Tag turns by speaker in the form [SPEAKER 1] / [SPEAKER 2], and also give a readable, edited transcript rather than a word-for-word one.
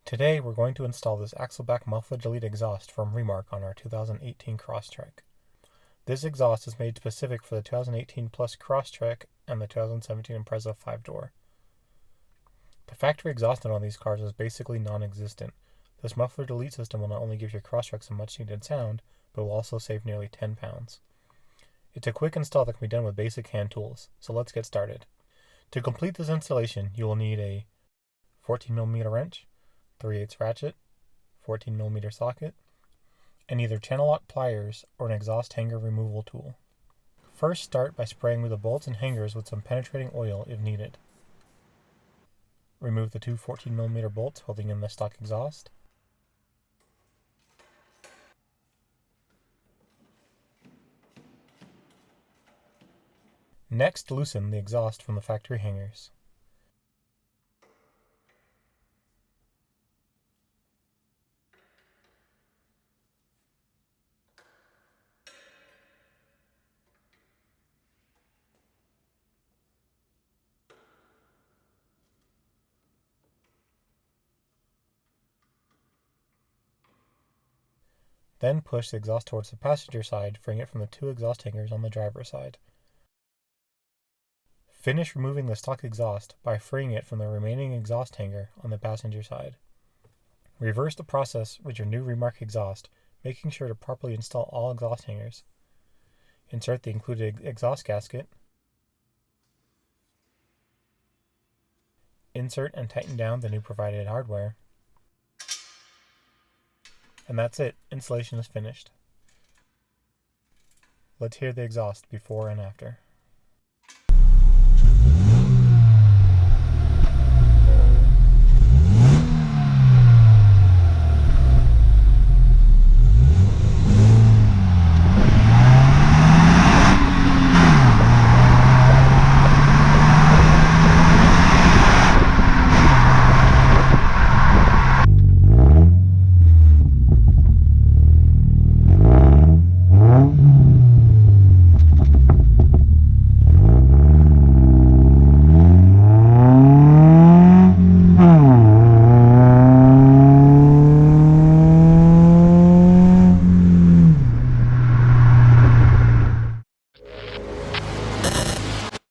[SPEAKER 1] Today we're going to install this axle back muffler delete exhaust from Remark on our 2018 Crosstrek. This exhaust is made specific for the 2018 Plus Crosstrek and the 2017 Impreza 5-door. The factory exhaust note on these cars is basically non-existent. This muffler delete system will not only give your Crosstrek some much needed sound, but will also save nearly 10 pounds. It's a quick install that can be done with basic hand tools, so let's get started. To complete this installation, you will need a 14mm wrench, 3/8 ratchet, 14mm socket, and either channel lock pliers or an exhaust hanger removal tool. First, start by spraying with the bolts and hangers with some penetrating oil if needed. Remove the two 14mm bolts holding in the stock exhaust. Next, loosen the exhaust from the factory hangers. Then push the exhaust towards the passenger side, freeing it from the two exhaust hangers on the driver's side. Finish removing the stock exhaust by freeing it from the remaining exhaust hanger on the passenger side. Reverse the process with your new Remark exhaust, making sure to properly install all exhaust hangers. Insert the included exhaust gasket. Insert and tighten down the new provided hardware. And that's it. Installation is finished. Let's hear the exhaust before and after.